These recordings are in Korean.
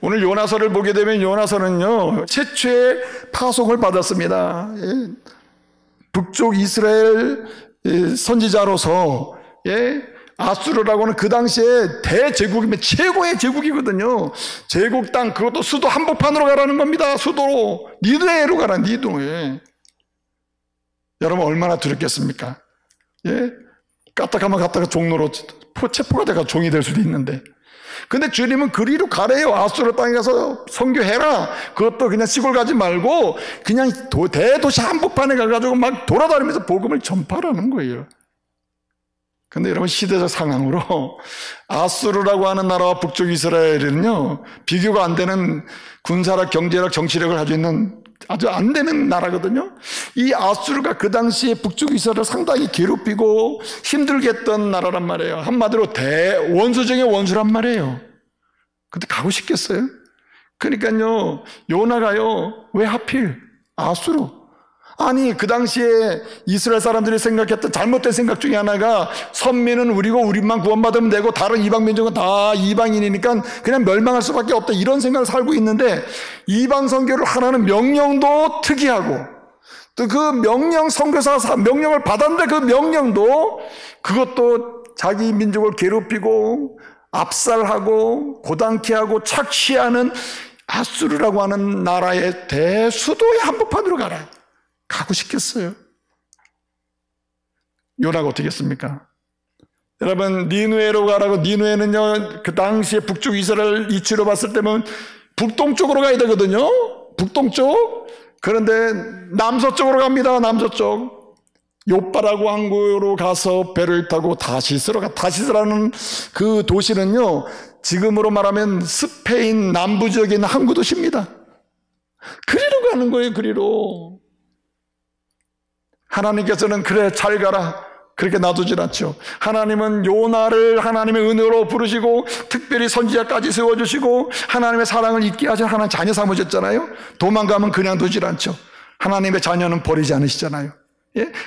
오늘 요나서를 보게 되면 요나서는요, 최초의 파송을 받았습니다. 북쪽 이스라엘 선지자로서, 아수르라고 하는 그 당시에 대제국이면 최고의 제국이거든요. 제국 땅, 그것도 수도 한복판으로 가라는 겁니다. 수도로. 니느웨로 가라, 니느웨. 여러분 얼마나 두렵겠습니까? 까딱하면 갔다가 종로로 체포가 돼가 종이 될 수도 있는데. 근데 주님은 그리로 가래요. 아수르 땅에 가서 선교해라. 그것도 그냥 시골 가지 말고 그냥 대도시 한복판에 가가지고 막 돌아다니면서 복음을 전파하라는 거예요. 근데 여러분 시대적 상황으로 아수르라고 하는 나라와 북쪽 이스라엘은요, 비교가 안 되는 군사력, 경제력, 정치력을 가지고 있는 아주 안 되는 나라거든요. 이 아수르가 그 당시에 북쪽 이스라엘을 상당히 괴롭히고 힘들게 했던 나라란 말이에요. 한마디로 대원수 중의 원수란 말이에요. 근데 가고 싶겠어요? 그러니까요, 요나가요, 왜 하필 아수르? 아니, 그 당시에 이스라엘 사람들이 생각했던 잘못된 생각 중에 하나가 선민은 우리고 우리만 구원받으면 되고 다른 이방 민족은 다 이방인이니까 그냥 멸망할 수밖에 없다, 이런 생각을 살고 있는데, 이방 선교를 하라는 명령도 특이하고, 또 그 명령, 선교사 명령을 받았는데 그 명령도 그것도 자기 민족을 괴롭히고 압살하고 고단케 하고 착취하는 아수르라고 하는 나라의 대수도의 한복판으로 가라. 가고 싶겠어요? 요나가 어떻게 했습니까? 여러분, 니느웨로 가라고. 니느웨는요, 그 당시에 북쪽 이스라엘 이치로 봤을 때면 북동쪽으로 가야 되거든요. 북동쪽. 그런데 남서쪽으로 갑니다. 남서쪽. 요빠라고 항구로 가서 배를 타고 다시스로 가. 다시스라는 그 도시는요, 지금으로 말하면 스페인 남부 지역에 있는 항구 도시입니다. 그리로 가는 거예요. 그리로. 하나님께서는 그래 잘 가라 그렇게 놔두질 않죠. 하나님은 요나를 하나님의 은혜로 부르시고 특별히 선지자까지 세워주시고 하나님의 사랑을 잊게 하셔 하나님 자녀 삼으셨잖아요. 도망가면 그냥 두질 않죠. 하나님의 자녀는 버리지 않으시잖아요.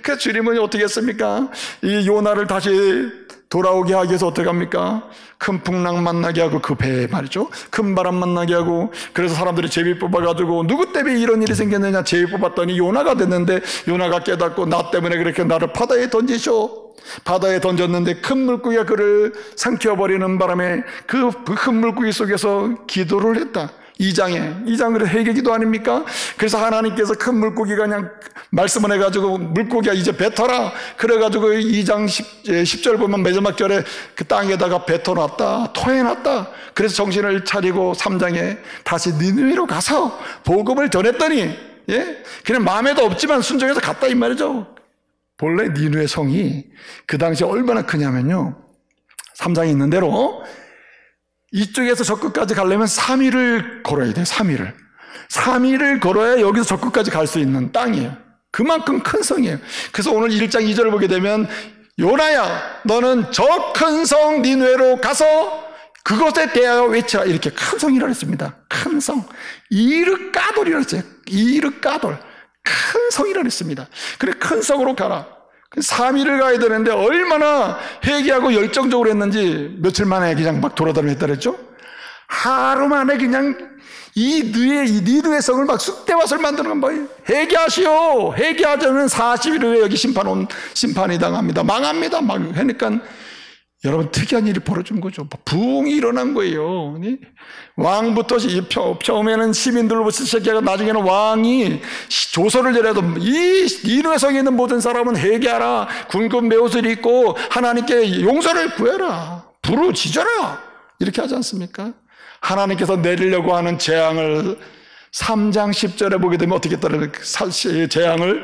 그래서 주님은 어떻게 했습니까? 이 요나를 다시 돌아오게 하기 위해서 어떻게 합니까? 큰 풍랑 만나게 하고, 그 배 말이죠, 큰 바람 만나게 하고, 그래서 사람들이 제비 뽑아가지고 누구 때문에 이런 일이 생겼느냐, 제비 뽑았더니 요나가 됐는데, 요나가 깨닫고 나 때문에 그렇게 나를 바다에 던지쇼. 바다에 던졌는데 큰 물고기가 그를 삼켜버리는 바람에 그 큰 물고기 속에서 기도를 했다. 2장은 회개기도 아닙니까? 그래서 하나님께서 큰 물고기가 그냥 말씀을 해가지고 물고기가 이제 뱉어라. 그래가지고 2장 10절 보면 마지막 절에 그 땅에다가 뱉어놨다, 토해놨다. 그래서 정신을 차리고 3장에 다시 니느웨로 가서 복음을 전했더니, 그냥 마음에도 없지만 순종해서 갔다 이 말이죠. 본래 니느웨 성이 그 당시에 얼마나 크냐면요, 3장에 있는 대로 이쪽에서 저 끝까지 가려면 3일을 걸어야 돼요. 3일을 걸어야 여기서 저 끝까지 갈 수 있는 땅이에요. 그만큼 큰 성이에요. 그래서 오늘 1장 2절을 보게 되면, 요나야 너는 저 큰 성 니느웨로 가서 그것에 대하여 외치라, 이렇게 큰 성이라고 했습니다. 큰 성, 이르까돌이라고 했어요. 이르까돌, 큰 성이라고 했습니다. 그래, 큰 성으로 가라. 3일을 가야 되는데 얼마나 회개하고 열정적으로 했는지, 며칠 만에 그냥 막 돌아다니고 했다 그랬죠? 하루 만에 그냥 이 니느웨 성을 막 쑥대밭을 만드는 건 뭐예요? 회개하시오. 회개하자면 40일 후에 여기 심판이 당합니다. 망합니다. 막 하니까 여러분 특이한 일이 벌어진 거죠. 부흥이 일어난 거예요. 왕부터 처음에는 시민들로부터 시작해서 나중에는 왕이 조서를 내려도 이 니느웨 성에 있는 모든 사람은 회개하라, 굵은 베옷을 입고 하나님께 용서를 구해라, 부르짖어라, 이렇게 하지 않습니까? 하나님께서 내리려고 하는 재앙을 3장 10절에 보게 되면 어떻게 따라 재앙을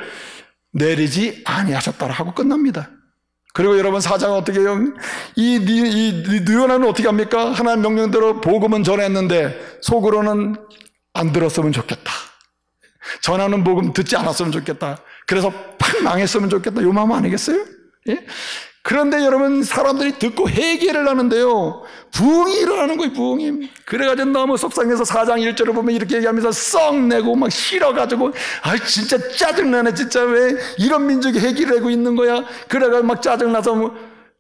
내리지 아니하셨다라 하고 끝납니다. 그리고 여러분 4장은 어떻게 해요? 이 느요나는 어떻게 합니까? 하나님 명령대로 복음은 전했는데 속으로는 안 들었으면 좋겠다, 전하는 복음 듣지 않았으면 좋겠다, 그래서 팍 망했으면 좋겠다, 요 마음 아니겠어요? 그런데 여러분 사람들이 듣고 회개를 하는데요, 부흥이 일어나는 거예요. 부흥이. 그래가지고 너무 속상해서 4장 1절을 보면 이렇게 얘기하면서 썩내고 막 싫어가지고, 아 진짜 짜증나네, 진짜 왜 이런 민족이 회개를 하고 있는 거야. 그래가지고 막 짜증나서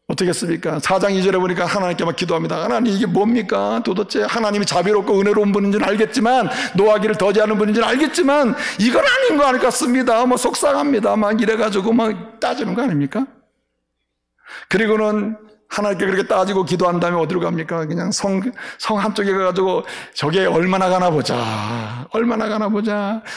어떻겠습니까? 4장 2절에 보니까 하나님께 막 기도합니다. 하나님 이게 뭡니까? 도대체 하나님이 자비롭고 은혜로운 분인지는 알겠지만, 노하기를 더디하는 분인지는 알겠지만 이건 아닌 거 같습니다. 뭐 속상합니다. 막 이래가지고 막 따지는 거 아닙니까? 그리고는 하나님께 그렇게 따지고 기도한 다음에 어디로 갑니까? 그냥 성 한쪽에 가가지고 저게 얼마나 가나 보자.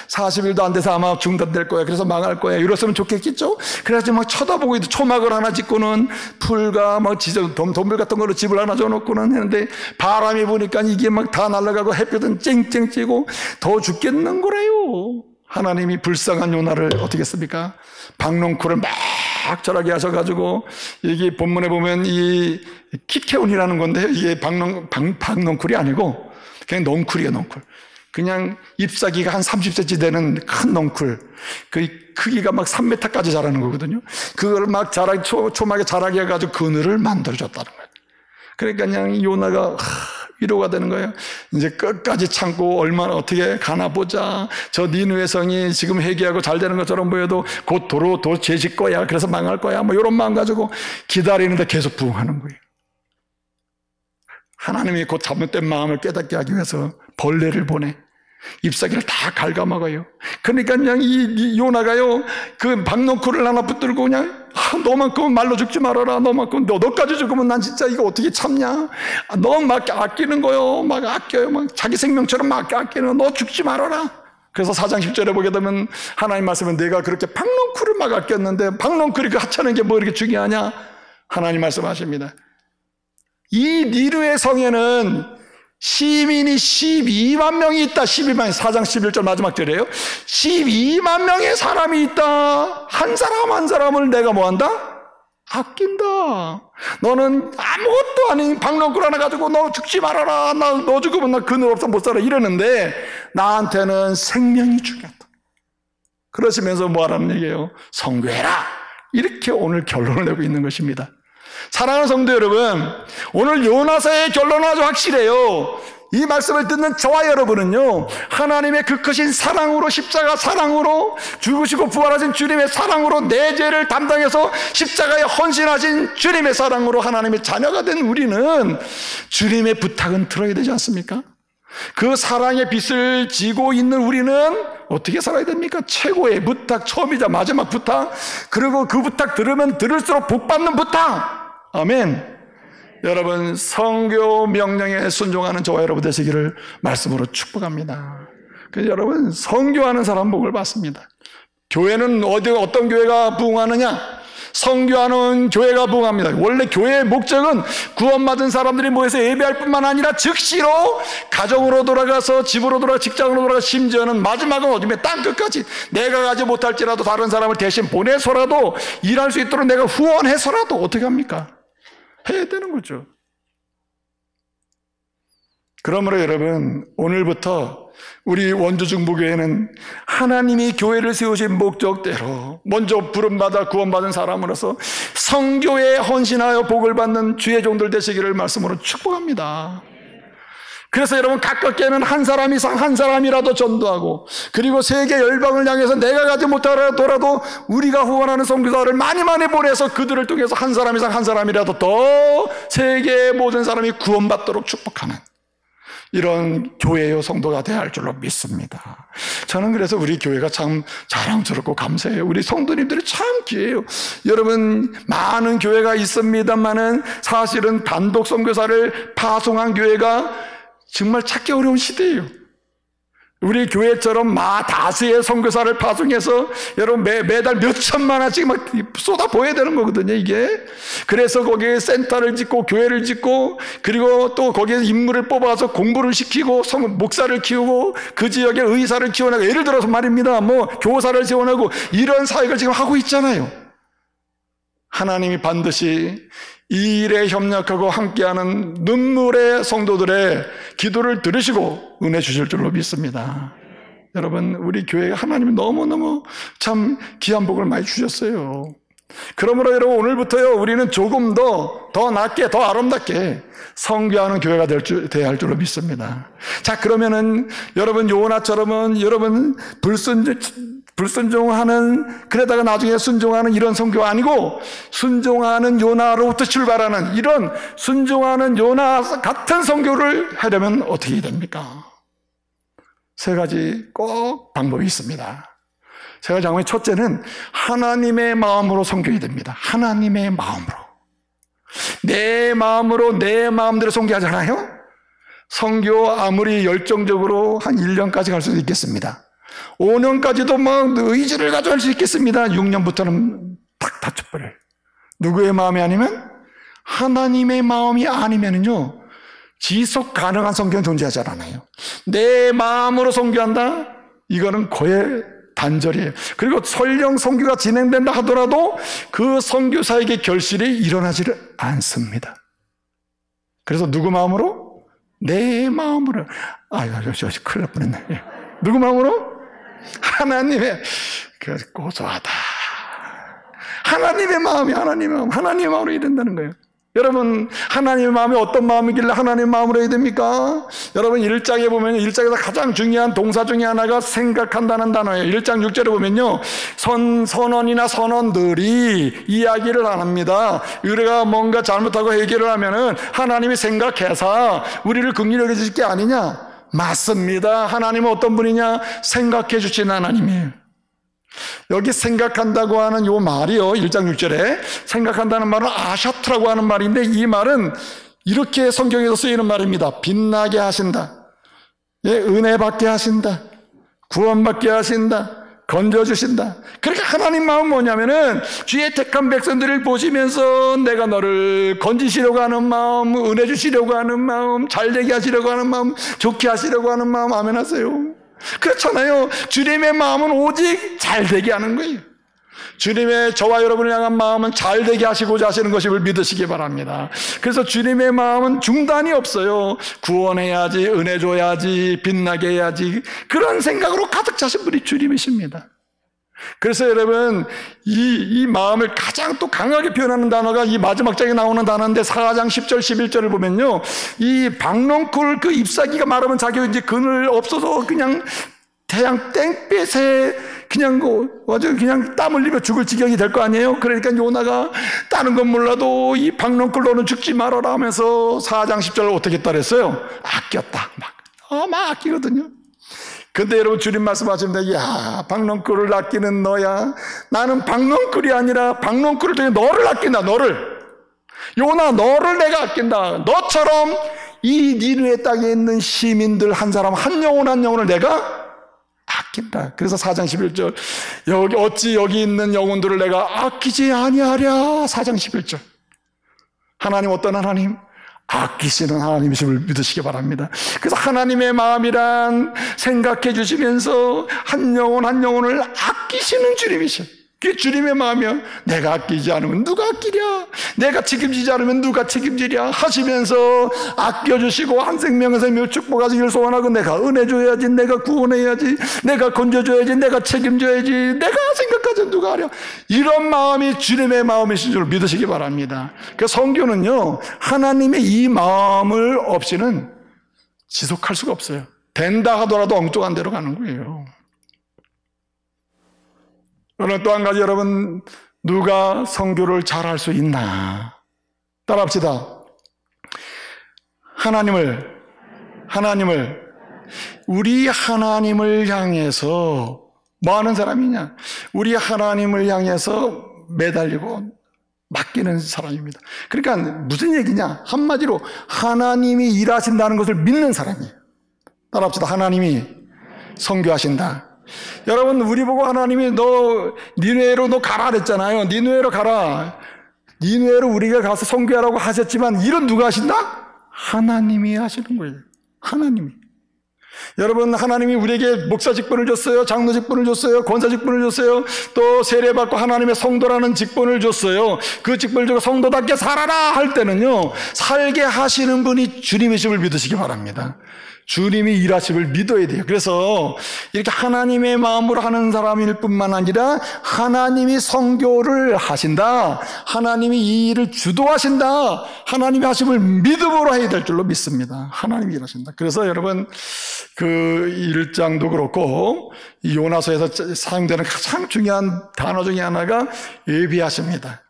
40일도 안 돼서 아마 중단될 거야. 그래서 망할 거야. 이랬으면 좋겠겠죠? 그래가지고 막 쳐다보고 초막을 하나 짓고는 풀과 막 돈불 같은 거로 집을 하나 줘놓고는 했는데, 바람이 부니까 이게 막 다 날아가고 햇볕은 쨍쨍 찌고 더 죽겠는 거래요. 하나님이 불쌍한 요나를 어떻게 했습니까? 박농쿨을 막 절하게 하셔가지고, 여기 본문에 보면 이 키케온이라는 건데요, 이게 박농쿨이 아니고 그냥 넝쿨이에요. 넝쿨. 그냥 잎사귀가 한 30cm 되는 큰 넝쿨, 그 크기가 막 3m까지 자라는 거거든요. 그걸 막 초막에 자라게 해가지고 그늘을 만들어줬다는 거예요. 그러니까 그냥 요나가 위로가 되는 거예요. 이제 끝까지 참고 얼마나 어떻게 가나 보자. 저 니느웨 성이 지금 회개하고 잘 되는 것처럼 보여도 곧 도로 죄질 거야. 그래서 망할 거야. 뭐 이런 마음 가지고 기다리는데 계속 부응하는 거예요. 하나님이 곧 잘못된 마음을 깨닫게 하기 위해서 벌레를 보내. 잎사귀를 다 갉아먹어요. 그러니까 그냥 이 요나가요, 그 박농쿨을 하나 붙들고 그냥, 너만큼은 말로 죽지 말아라. 너만큼, 너까지 죽으면 난 진짜 이거 어떻게 참냐. 너 막 아끼는 거요. 막 아껴요. 막 자기 생명처럼 막 아끼는 거. 너 죽지 말아라. 그래서 4장 10절에 보게 되면 하나님 말씀은, 내가 그렇게 박농쿨을 막 아꼈는데 박농쿨이 그 하찮은 게 뭐 이렇게 중요하냐. 하나님 말씀하십니다. 이 니느웨 성에는 시민이 12만 명이 있다. 12만, 4장 11절 마지막 절이에요. 12만 명의 사람이 있다. 한 사람 한 사람을 내가 뭐한다? 아낀다. 너는 아무것도 아닌 박농쿨 하나 가지고 너 죽지 말아라. 너 죽으면 나 그늘 없어 못 살아. 이러는데 나한테는 생명이 중요하다. 그러시면서 뭐 하라는 얘기예요? 성교해라. 이렇게 오늘 결론을 내고 있는 것입니다. 사랑하는 성도 여러분, 오늘 요나서의 결론은 아주 확실해요. 이 말씀을 듣는 저와 여러분은요, 하나님의 그 크신 사랑으로, 십자가 사랑으로, 죽으시고 부활하신 주님의 사랑으로 내 죄를 담당해서 십자가에 헌신하신 주님의 사랑으로 하나님의 자녀가 된 우리는 주님의 부탁은 들어야 되지 않습니까? 그 사랑의 빛을 지고 있는 우리는 어떻게 살아야 됩니까? 최고의 부탁, 처음이자 마지막 부탁, 그리고 그 부탁 들으면 들을수록 복받는 부탁. 아멘. 여러분, 성교 명령에 순종하는 저와 여러분 되시기를 말씀으로 축복합니다. 그래서 여러분, 성교하는 사람 복을 받습니다. 교회는 어떤 교회가 부흥하느냐? 성교하는 교회가 부흥합니다. 원래 교회의 목적은 구원받은 사람들이 모여서 예배할 뿐만 아니라 즉시로 가정으로 돌아가서, 집으로 돌아가, 직장으로 돌아가, 심지어는 마지막은 어디면 땅 끝까지 내가 가지 못할지라도 다른 사람을 대신 보내서라도 일할 수 있도록 내가 후원해서라도 어떻게 합니까? 해야 되는 거죠. 그러므로 여러분, 오늘부터 우리 원주중부교회는 하나님이 교회를 세우신 목적대로 먼저 부름받아 구원받은 사람으로서 성교에 헌신하여 복을 받는 주의 종들 되시기를 말씀으로 축복합니다. 그래서 여러분, 가깝게는 한 사람 이상 한 사람이라도 전도하고, 그리고 세계 열방을 향해서 내가 가지 못하더라도 우리가 후원하는 선교사를 많이 보내서 그들을 통해서 한 사람 이상 한 사람이라도 더 세계의 모든 사람이 구원받도록 축복하는 이런 교회요 성도가 되어야 할 줄로 믿습니다. 저는 그래서 우리 교회가 참 자랑스럽고 감사해요. 우리 성도님들이 참 귀해요. 여러분, 많은 교회가 있습니다만은 사실은 단독 선교사를 파송한 교회가 정말 찾기 어려운 시대예요. 우리 교회처럼 다수의 선교사를 파송해서 여러분 매달 몇 천만 원씩 막 쏟아 부어야 되는 거거든요, 이게. 그래서 거기에 센터를 짓고 교회를 짓고, 그리고 또 거기에 인물을 뽑아서 공부를 시키고 목사를 키우고 그 지역에 의사를 키워내고, 예를 들어서 말입니다, 뭐 교사를 지원하고 이런 사역을 지금 하고 있잖아요. 하나님이 반드시 이 일에 협력하고 함께하는 눈물의 성도들의 기도를 들으시고 은혜 주실 줄로 믿습니다. 여러분, 우리 교회에 하나님이 너무너무 참 귀한 복을 많이 주셨어요. 그러므로 여러분, 오늘부터요, 우리는 조금 더 낫게, 더 아름답게 성교하는 교회가 되어야 할 줄로 믿습니다. 자, 그러면은 여러분, 요나처럼은 여러분 불순종하는, 그러다가 나중에 순종하는 이런 선교가 아니고 순종하는 요나로부터 출발하는 이런 순종하는 요나 같은 선교를 하려면 어떻게 됩니까? 세 가지 꼭 방법이 있습니다. 세 가지 방법이, 첫째는 하나님의 마음으로 선교해야 됩니다. 하나님의 마음으로. 내 마음으로 내 마음대로 선교하잖아요. 선교 아무리 열정적으로 한 1년까지 갈 수도 있겠습니다. 5년까지도 막 의지를 가지고 할 수 있겠습니다. 6년부터는 탁 다쳐버려요. 누구의 마음이 아니면? 하나님의 마음이 아니면은요, 지속 가능한 선교는 존재하지 않아요. 내 마음으로 선교한다? 이거는 거의 단절이에요. 그리고 설령 선교가 진행된다 하더라도 그 선교사에게 결실이 일어나지를 않습니다. 그래서 누구 마음으로? 내 마음으로. 아유, 큰일 날 뻔했네. 누구 마음으로? 하나님의, 고소하다. 하나님의 마음이 하나님의 마음으로 해야 된다는 거예요. 여러분, 하나님의 마음이 어떤 마음이길래 하나님의 마음으로 해야 됩니까? 여러분, 1장에 보면 1장에서 가장 중요한 동사 중에 하나가 생각한다는 단어예요. 1장 6절에 보면요, 선원이나 선원들이 이야기를 안 합니다. 우리가 뭔가 잘못하고 해결을 하면은 하나님이 생각해서 우리를 긍휼히 여겨주실 게 아니냐? 맞습니다. 하나님은 어떤 분이냐? 생각해 주신 하나님이에요. 여기 생각한다고 하는 요 말이요, 1장 6절에 생각한다는 말은 아샤트라고 하는 말인데, 이 말은 이렇게 성경에서 쓰이는 말입니다. 빛나게 하신다, 은혜 받게 하신다, 구원받게 하신다, 건져주신다. 그러니까 하나님 마음은 뭐냐면은 주의 택한 백성들을 보시면서 내가 너를 건지시려고 하는 마음, 은혜 주시려고 하는 마음, 잘되게 하시려고 하는 마음, 좋게 하시려고 하는 마음. 아멘 하세요. 그렇잖아요. 주님의 마음은 오직 잘되게 하는 거예요. 주님의 저와 여러분을 향한 마음은 잘되게 하시고자 하시는 것임을 믿으시기 바랍니다. 그래서 주님의 마음은 중단이 없어요. 구원해야지, 은혜 줘야지, 빛나게 해야지, 그런 생각으로 가득 차신 분이 주님이십니다. 그래서 여러분, 이 마음을 가장 또 강하게 표현하는 단어가 이 마지막 장에 나오는 단어인데, 4장 10절 11절을 보면요, 이 박넝쿨 그 잎사귀가 마르면 자기 이제 그늘 없어서 그냥 태양 땡볕에 그냥 그냥 땀 흘리며 죽을 지경이 될 거 아니에요. 그러니까 요나가 다른 건 몰라도 이 박넝쿨 너는 죽지 말아라 하면서 4장 10절을 어떻게 했다 그랬어요? 아꼈다. 막 아끼거든요. 근데 여러분, 주님 말씀하시는데, 야, 박넝쿨을 아끼는 너야. 나는 박넝쿨이 아니라 박넝쿨을 통해 너를 아낀다. 너를. 요나, 너를 내가 아낀다. 너처럼 이 니느웨 땅에 있는 시민들 한 사람, 한 영혼 한 영혼을 내가 아낀다. 그래서 4장 11절, 어찌 여기 있는 영혼들을 내가 아끼지 아니하랴. 4장 11절. 하나님 어떤 하나님? 아끼시는 하나님이심을 믿으시기 바랍니다. 그래서 하나님의 마음이란 생각해 주시면서 한 영혼 한 영혼을 아끼시는 주님이셔. 그게 주님의 마음이야. 내가 아끼지 않으면 누가 아끼랴? 내가 책임지지 않으면 누가 책임지랴? 하시면서 아껴주시고 한 생명에서 축복하시기를 소원하고, 내가 은혜 줘야지, 내가 구원해야지, 내가 건져줘야지, 내가 책임져야지, 내가 생각하지 누가 하랴? 이런 마음이 주님의 마음이신 줄 믿으시기 바랍니다. 그 선교는요, 하나님의 이 마음을 없이는 지속할 수가 없어요. 된다 하더라도 엉뚱한 데로 가는 거예요. 그러나 또 한 가지, 여러분, 누가 선교를 잘할 수 있나? 따라합시다. 우리 하나님을 향해서 뭐 하는 사람이냐? 우리 하나님을 향해서 매달리고 맡기는 사람입니다. 그러니까 무슨 얘기냐? 한마디로 하나님이 일하신다는 것을 믿는 사람이에요. 따라합시다. 하나님이 선교하신다. 여러분, 우리 보고 하나님이 너 니느웨로 너 가라 그랬잖아요. 니느웨로 가라. 니느웨로 우리가 가서 선교하라고 하셨지만 일은 누가 하신다? 하나님이 하시는 거예요. 하나님이. 여러분, 하나님이 우리에게 목사 직분을 줬어요. 장로 직분을 줬어요. 권사 직분을 줬어요. 또 세례받고 하나님의 성도라는 직분을 줬어요. 그 직분을 주고 성도답게 살아라 할 때는요, 살게 하시는 분이 주님이심을 믿으시기 바랍니다. 주님이 일하심을 믿어야 돼요. 그래서 이렇게 하나님의 마음으로 하는 사람일 뿐만 아니라 하나님이 선교를 하신다, 하나님이 이 일을 주도하신다, 하나님이 하심을 믿음으로 해야 될 줄로 믿습니다. 하나님이 일하신다. 그래서 여러분 그 1장도 그렇고 이 요나서에서 사용되는 가장 중요한 단어 중에 하나가 예비하십니다.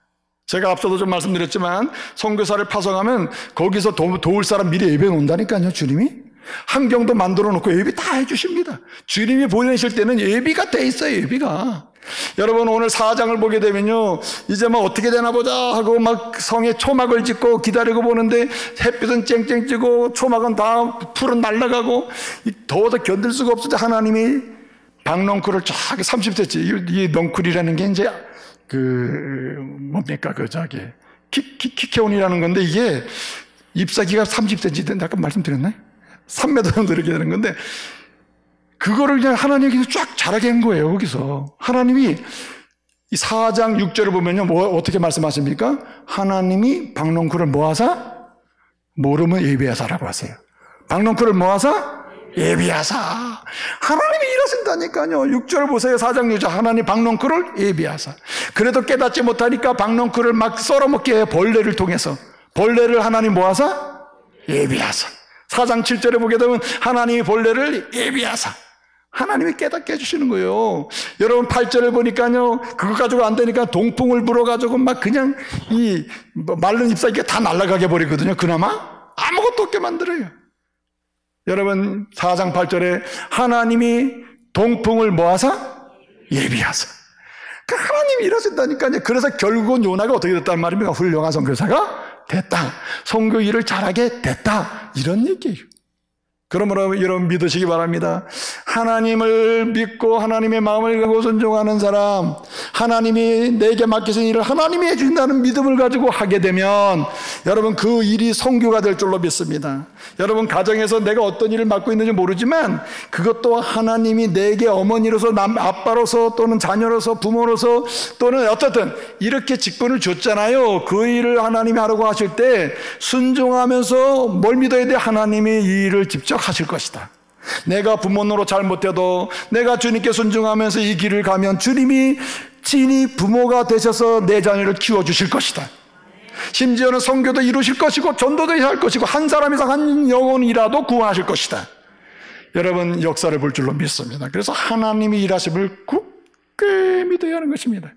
제가 앞서도 좀 말씀드렸지만 선교사를 파송하면 거기서 도울 사람 미리 예배해 놓는다니까요. 주님이 환경도 만들어 놓고 예비 다 해주십니다. 주님이 보내실 때는 예비가 돼 있어요. 예비가. 여러분 오늘 4장을 보게 되면요, 이제 막 어떻게 되나 보자 하고 막 성에 초막을 짓고 기다리고 보는데 햇빛은 쨍쨍 찌고 초막은 다 풀은 날아가고 더워서 견딜 수가 없을 때 하나님이 박넝쿨을 쫙 30cm, 이 넝쿨이라는 게 이제 뭡니까 키케온이라는 건데 이게 잎사귀가 30cm 된다 아까 말씀드렸나요? 3m 정도 이렇게 되는 건데 그거를 그냥 하나님이 쫙 자라게 한 거예요. 거기서 하나님이 이 4장 6절을 보면요, 어떻게 말씀하십니까? 하나님이 박넝쿨을 모아서 모르면 예비하사라고 하세요. 박넝쿨을 모아서 예비하사. 하나님이 일하신다니까요. 6절 보세요. 4장 6절 하나님 박넝쿨을 예비하사. 그래도 깨닫지 못하니까 박넝쿨을 막 썰어먹게 해요. 벌레를 통해서. 벌레를 하나님 모아서 예비하사. 4장 7절에 보게 되면 하나님이 벌레를 예비하사. 하나님이 깨닫게 해주시는 거예요. 여러분 8절을 보니까요, 그거 가지고 안 되니까 동풍을 불어가지고 막 그냥 이 마른 잎사귀가 다 날아가게 버리거든요. 그나마 아무것도 없게 만들어요. 여러분 4장 8절에 하나님이 동풍을 모아서 예비하사. 그러니까 하나님이 일하신다니까요. 그래서 결국은 요나가 어떻게 됐단 말입니까? 훌륭한 선교사가 됐다. 선교 일을 잘하게 됐다. 이런 얘기예요. 그러므로 여러분 믿으시기 바랍니다. 하나님을 믿고 하나님의 마음을 가고 순종하는 사람, 하나님이 내게 맡기신 일을 하나님이 해주신다는 믿음을 가지고 하게 되면 여러분 그 일이 선교가 될 줄로 믿습니다. 여러분 가정에서 내가 어떤 일을 맡고 있는지 모르지만 그것도 하나님이 내게 어머니로서 아빠로서 또는 자녀로서 부모로서 또는 어떻든 이렇게 직분을 줬잖아요. 그 일을 하나님이 하라고 하실 때 순종하면서 뭘 믿어야 돼? 하나님이 이 일을 직접 하실 것이다. 내가 부모노릇 잘못해도 내가 주님께 순종하면서 이 길을 가면 주님이 친히 부모가 되셔서 내 자녀를 키워주실 것이다. 심지어는 선교도 이루실 것이고 전도도 해야 할 것이고 한 사람 이상 한 영혼이라도 구원하실 것이다. 여러분 역사를 볼 줄로 믿습니다. 그래서 하나님이 일하심을 굳게 믿어야 하는 것입니다.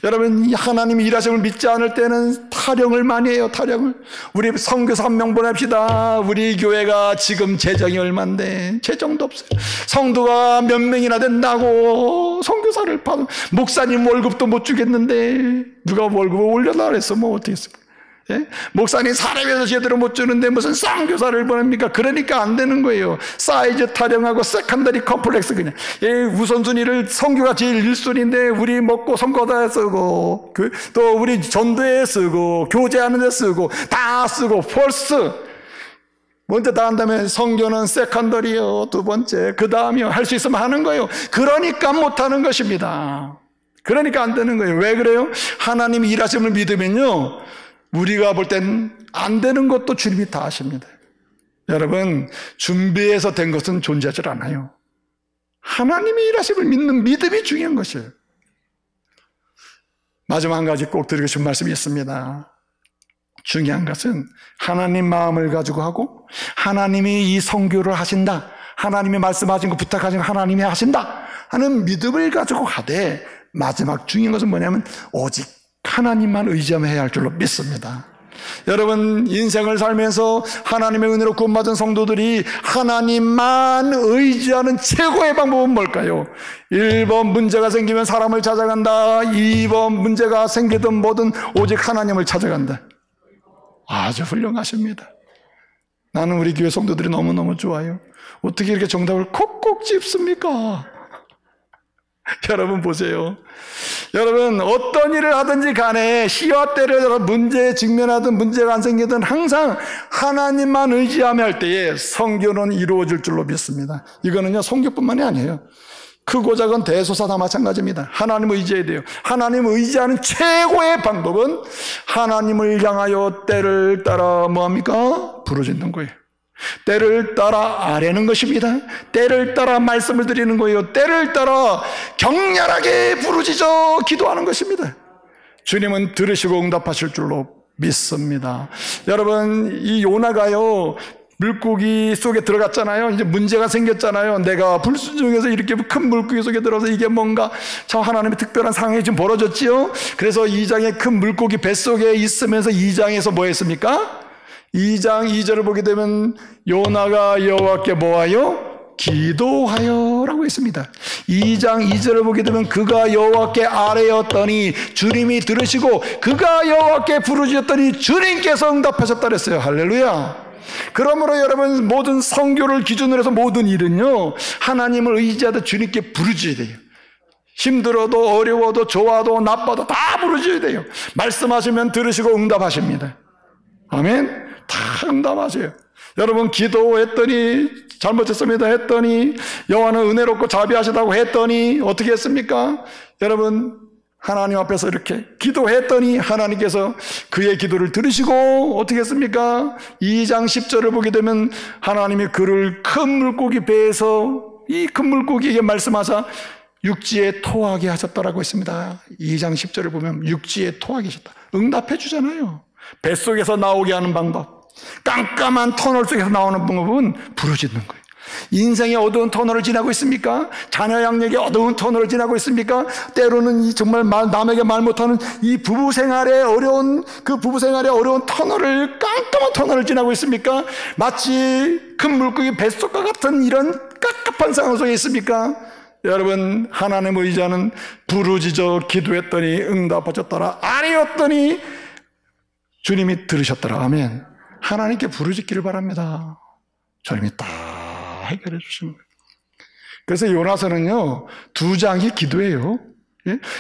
여러분 하나님이 일하심을 믿지 않을 때는 타령을 많이 해요. 타령을. 우리 선교사 1명 보냅시다. 우리 교회가 지금 재정이 얼만데 재정도 없어요. 성도가 몇 명이나 된다고 선교사를 받은 목사님 월급도 못 주겠는데 누가 월급을 올려달라 그랬어. 뭐 어떻게 했습니까? 예? 목사님 사람에서 제대로 못 주는데 무슨 쌍교사를 보냅니까? 그러니까 안 되는 거예요. 사이즈 타령하고 세컨더리 컴플렉스 그냥. 예, 우선순위를 선교가 제일 1순위인데 우리 먹고 선거다에 쓰고 또 우리 전도에 쓰고 교제하는 데 쓰고 다 쓰고 펄스 먼저 다 한다면 선교는 세컨더리요. 두 번째 그 다음이요. 할 수 있으면 하는 거예요. 그러니까 못하는 것입니다. 그러니까 안 되는 거예요. 왜 그래요? 하나님이 일하심을 믿으면요 우리가 볼 땐 안 되는 것도 주님이 다 아십니다. 여러분 준비해서 된 것은 존재하지 않아요. 하나님이 일하심을 믿는 믿음이 중요한 것이에요. 마지막 한 가지 꼭 드리고 싶은 말씀이 있습니다. 중요한 것은 하나님 마음을 가지고 하고 하나님이 이 선교를 하신다, 하나님이 말씀하신 거 부탁하신 거 하나님이 하신다 하는 믿음을 가지고 하되 마지막 중요한 것은 뭐냐면 오직 하나님만 의지하며 해야 할 줄로 믿습니다. 여러분 인생을 살면서 하나님의 은혜로 구원받은 성도들이 하나님만 의지하는 최고의 방법은 뭘까요? 1번 문제가 생기면 사람을 찾아간다. 2번 문제가 생기든 뭐든 오직 하나님을 찾아간다. 아주 훌륭하십니다. 나는 우리 교회 성도들이 너무너무 좋아요. 어떻게 이렇게 정답을 콕콕 짚습니까? 여러분 보세요. 여러분 어떤 일을 하든지 간에 시와 때를 문제에 직면하든 문제가 안 생기든 항상 하나님만 의지하며 할 때에 선교는 이루어질 줄로 믿습니다. 이거는요 선교뿐만이 아니에요. 크고 작은 대소사 다 마찬가지입니다. 하나님을 의지해야 돼요. 하나님을 의지하는 최고의 방법은 하나님을 향하여 때를 따라 뭐합니까? 부르짖는 거예요. 때를 따라 아뢰는 것입니다. 때를 따라 말씀을 드리는 거예요. 때를 따라 격렬하게 부르짖어 기도하는 것입니다. 주님은 들으시고 응답하실 줄로 믿습니다. 여러분, 이 요나가요, 물고기 속에 들어갔잖아요. 이제 문제가 생겼잖아요. 내가 불순종해서 이렇게 큰 물고기 속에 들어서 이게 뭔가 참 하나님의 특별한 상황이 지금 벌어졌지요. 그래서 2장의 큰 물고기 뱃속에 있으면서 2장에서 뭐 했습니까? 2장 2절을 보게 되면 요나가 여호와께 뭐하여? 기도하여 라고 했습니다. 2장 2절을 보게 되면 그가 여호와께 아뢰었더니 주님이 들으시고 그가 여호와께 부르짖었더니 주님께서 응답하셨다 그랬어요. 할렐루야. 그러므로 여러분, 모든 선교를 기준으로 해서 모든 일은요, 하나님을 의지하듯 주님께 부르짖어야 돼요. 힘들어도 어려워도 좋아도 나빠도 다 부르짖어야 돼요. 말씀하시면 들으시고 응답하십니다. 아멘. 다 응답하세요. 여러분, 기도했더니 잘못했습니다 했더니, 여호와는 은혜롭고 자비하시다고 했더니 어떻게 했습니까? 여러분, 하나님 앞에서 이렇게 기도했더니 하나님께서 그의 기도를 들으시고 어떻게 했습니까? 2장 10절을 보게 되면 하나님이 그를 큰 물고기 배에서 이 큰 물고기에게 말씀하사 육지에 토하게 하셨다라고 했습니다. 2장 10절을 보면 육지에 토하게 하셨다. 응답해 주잖아요. 뱃속에서 나오게 하는 방법, 깜깜한 터널 속에서 나오는 방법은 부르짖는 거예요. 인생의 어두운 터널을 지나고 있습니까? 자녀 양육의 어두운 터널을 지나고 있습니까? 때로는 정말 남에게 말 못하는 이 부부 생활의 어려운 터널을, 깜깜한 터널을 지나고 있습니까? 마치 큰 물고기 뱃속과 같은 이런 깝깝한 상황 속에 있습니까? 여러분, 하나님의 의지하는 부르짖어 기도했더니 응답하셨더라, 아뢰었더니 주님이 들으셨더라. 아멘. 하나님께 부르짖기를 바랍니다. 주님이 딱 해결해 주시는 거예요. 그래서 요나서는요, 2장이 기도예요.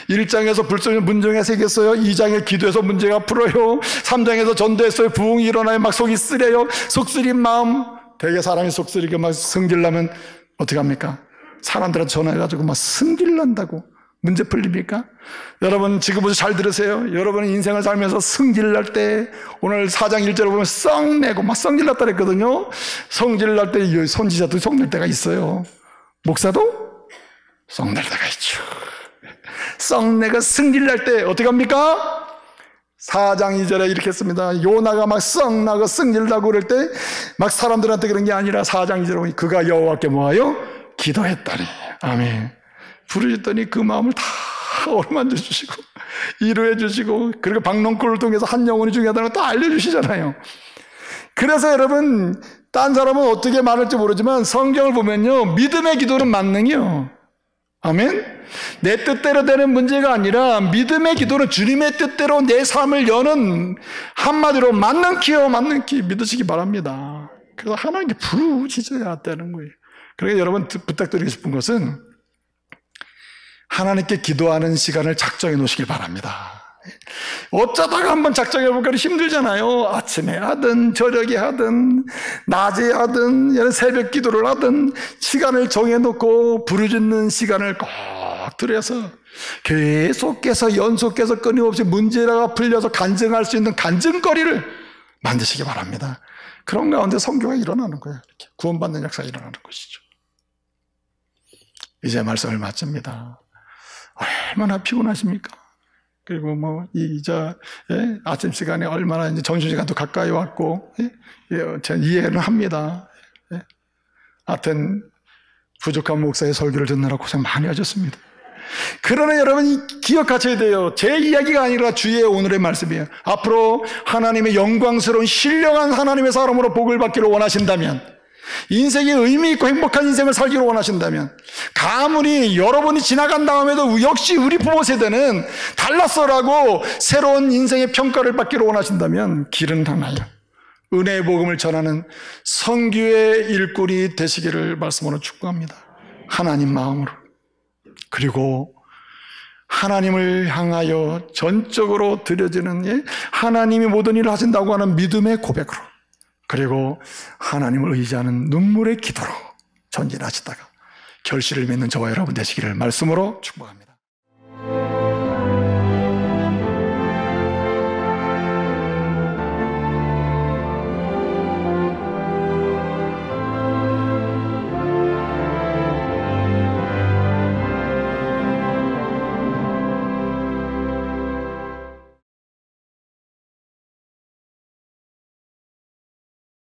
1장에서 불순종 문정에 새겼어요. 2장에 기도해서 문제가 풀어요. 3장에서 전도했어요. 부흥이 일어나요. 막 속이 쓰려요. 속쓰린 마음. 되게 사람이 속쓰리게 막 성질나면 어떻게 합니까? 사람들한테 전화해가지고 막 승질난다고. 문제 풀립니까? 여러분, 지금부터 잘 들으세요. 여러분은 인생을 살면서 승질날 때, 오늘 4장 1절을 보면 썩내고 막 성질났다 그랬거든요. 성질날 때 선지자도 성낼 때가 있어요. 목사도 성낼 때가 있죠. 썩내가 승질날 때 어떻게 합니까? 4장 2절에 이렇게 했습니다. 요나가 막 썩나고 승질나고 그럴 때 막 사람들한테 그런 게 아니라 4장 2절에 보니 그가 여호와께 뭐하여? 기도했다니. 아멘. 부르짖더니 그 마음을 다 어루만져 주시고 이루해 주시고, 그리고 박농골을 통해서 한 영혼이 중요하다는 걸 또 알려주시잖아요. 그래서 여러분, 딴 사람은 어떻게 말할지 모르지만 성경을 보면요, 믿음의 기도는 만능이요. 아멘. 내 뜻대로 되는 문제가 아니라 믿음의 기도는 주님의 뜻대로 내 삶을 여는, 한마디로 만능키요, 만능키 믿으시기 바랍니다. 그래서 하나님께 부르짖어야 되는 거예요. 그러니까 여러분, 부탁드리고 싶은 것은 하나님께 기도하는 시간을 작정해 놓으시길 바랍니다. 어쩌다가 한번 작정해 볼까 힘들잖아요. 아침에 하든 저녁에 하든 낮에 하든 새벽 기도를 하든 시간을 정해놓고 부르짖는 시간을 꼭 들여서 계속해서 연속해서 끊임없이 문제가 풀려서 간증할 수 있는 간증거리를 만드시기 바랍니다. 그런 가운데 선교가 일어나는 거예요. 이렇게 구원받는 역사가 일어나는 것이죠. 이제 말씀을 마칩니다. 얼마나 피곤하십니까? 그리고 아침 시간에 얼마나 이제 점심시간도 가까이 왔고, 제가 이해는 합니다. 하여튼, 부족한 목사의 설교를 듣느라 고생 많이 하셨습니다. 그러나 여러분, 기억하셔야 돼요. 제 이야기가 아니라 주의 오늘의 말씀이에요. 앞으로 하나님의 영광스러운 신령한 하나님의 사람으로 복을 받기를 원하신다면, 인생에 의미 있고 행복한 인생을 살기를 원하신다면, 가문이 여러분이 지나간 다음에도 역시 우리 부모 세대는 달랐어라고 새로운 인생의 평가를 받기를 원하신다면 길은 하나요. 은혜의 복음을 전하는 선교의 일꾼이 되시기를 말씀으로 축복합니다. 하나님 마음으로, 그리고 하나님을 향하여 전적으로 드려지는, 하나님이 모든 일을 하신다고 하는 믿음의 고백으로, 그리고 하나님을 의지하는 눈물의 기도로 전진하시다가 결실을 맺는 저와 여러분 되시기를 말씀으로 축복합니다.